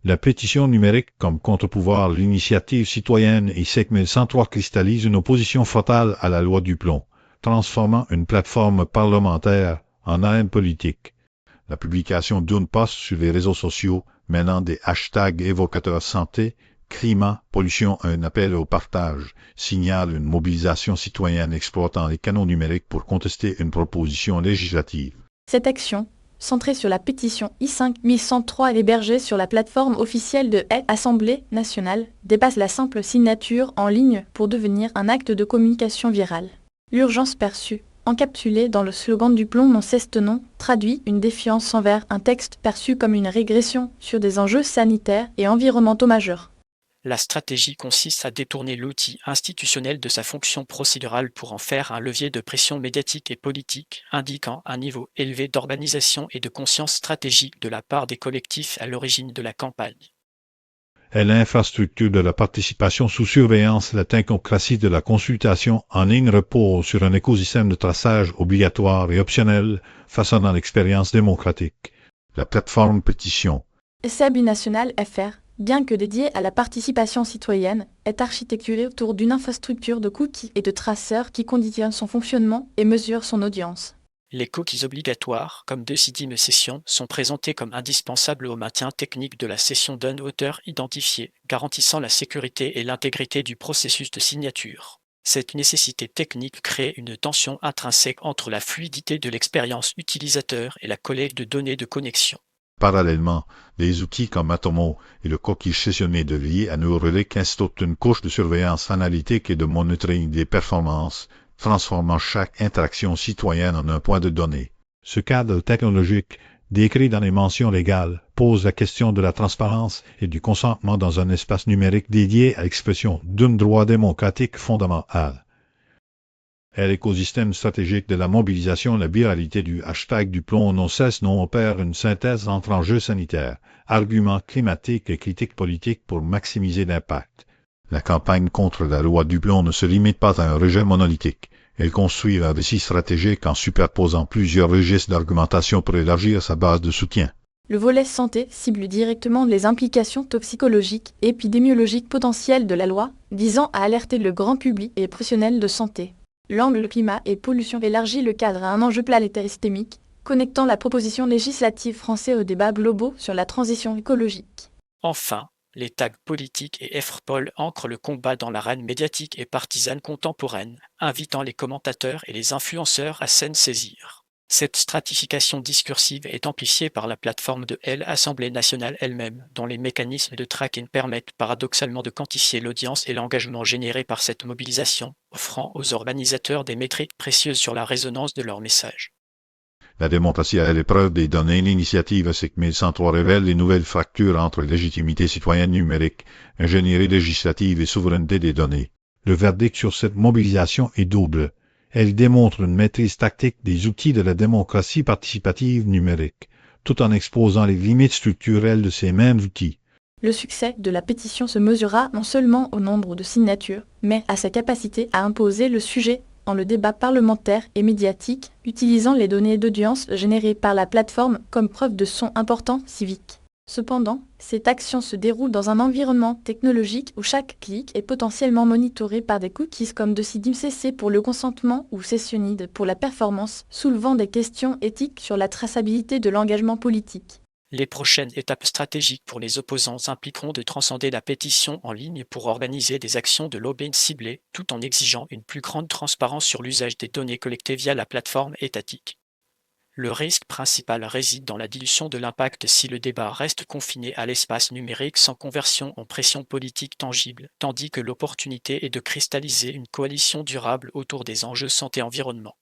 La pétition numérique comme contre-pouvoir, l'initiative citoyenne I-5103 cristallise une opposition fatale à la loi du plomb, transformant une plateforme parlementaire en arène politique. La publication d'une post sur les réseaux sociaux mêlant des hashtags évocateurs santé, climat, pollution, un appel au partage, signale une mobilisation citoyenne exploitant les canaux numériques pour contester une proposition législative. Cette action, centrée sur la pétition I-5103 hébergée sur la plateforme officielle de l'Assemblée nationale, dépasse la simple signature en ligne pour devenir un acte de communication virale. L'urgence perçue, encapsulée dans le slogan du plomb non cesse non, traduit une défiance envers un texte perçu comme une régression sur des enjeux sanitaires et environnementaux majeurs. La stratégie consiste à détourner l'outil institutionnel de sa fonction procédurale pour en faire un levier de pression médiatique et politique, indiquant un niveau élevé d'organisation et de conscience stratégique de la part des collectifs à l'origine de la campagne. Elle infrastructure de la participation sous surveillance, la technocratie de la consultation en ligne repose sur un écosystème de traçage obligatoire et optionnel façonnant l'expérience démocratique. La plateforme pétition. Essai binational FR, bien que dédié à la participation citoyenne, est architecturé autour d'une infrastructure de cookies et de traceurs qui conditionne son fonctionnement et mesure son audience. Les cookies obligatoires, comme Decidim Session, sont présentés comme indispensables au maintien technique de la session d'un auteur identifié, garantissant la sécurité et l'intégrité du processus de signature. Cette nécessité technique crée une tension intrinsèque entre la fluidité de l'expérience utilisateur et la collecte de données de connexion. Parallèlement, des outils comme Atomo et le coquille sessionné de lié à Neuralink instaurent une couche de surveillance analytique et de monitoring des performances, transformant chaque interaction citoyenne en un point de données. Ce cadre technologique, décrit dans les mentions légales, pose la question de la transparence et du consentement dans un espace numérique dédié à l'expression d'un droit démocratique fondamental. Et l'écosystème stratégique de la mobilisation, la viralité du hashtag du plomb non cesse non opère une synthèse entre enjeux sanitaires, arguments climatiques et critiques politiques pour maximiser l'impact. La campagne contre la loi du plomb ne se limite pas à un rejet monolithique. Elle construit un récit stratégique en superposant plusieurs registres d'argumentation pour élargir sa base de soutien. Le volet santé cible directement les implications toxicologiques et épidémiologiques potentielles de la loi, visant à alerter le grand public et les professionnels de santé. L'angle climat et pollution élargit le cadre à un enjeu planétaire systémique, connectant la proposition législative française aux débats globaux sur la transition écologique. Enfin, les tags politiques et FRPOL ancrent le combat dans l'arène médiatique et partisane contemporaine, invitant les commentateurs et les influenceurs à s'en saisir. Cette stratification discursive est amplifiée par la plateforme de l'Assemblée nationale elle-même, dont les mécanismes de tracking permettent paradoxalement de quantifier l'audience et l'engagement généré par cette mobilisation, offrant aux organisateurs des métriques précieuses sur la résonance de leur message. La démocratie à l'épreuve des données, l'initiative SIC-1103 révèle les nouvelles fractures entre légitimité citoyenne numérique, ingénierie législative et souveraineté des données. Le verdict sur cette mobilisation est double. Elle démontre une maîtrise tactique des outils de la démocratie participative numérique, tout en exposant les limites structurelles de ces mêmes outils. Le succès de la pétition se mesurera non seulement au nombre de signatures, mais à sa capacité à imposer le sujet dans le débat parlementaire et médiatique, utilisant les données d'audience générées par la plateforme comme preuve de son importance civique. Cependant, cette action se déroule dans un environnement technologique où chaque clic est potentiellement monitoré par des cookies comme Decidim CC pour le consentement ou Sessionide pour la performance, soulevant des questions éthiques sur la traçabilité de l'engagement politique. Les prochaines étapes stratégiques pour les opposants impliqueront de transcender la pétition en ligne pour organiser des actions de lobbying ciblées, tout en exigeant une plus grande transparence sur l'usage des données collectées via la plateforme étatique. Le risque principal réside dans la dilution de l'impact si le débat reste confiné à l'espace numérique sans conversion en pression politique tangible, tandis que l'opportunité est de cristalliser une coalition durable autour des enjeux santé-environnement.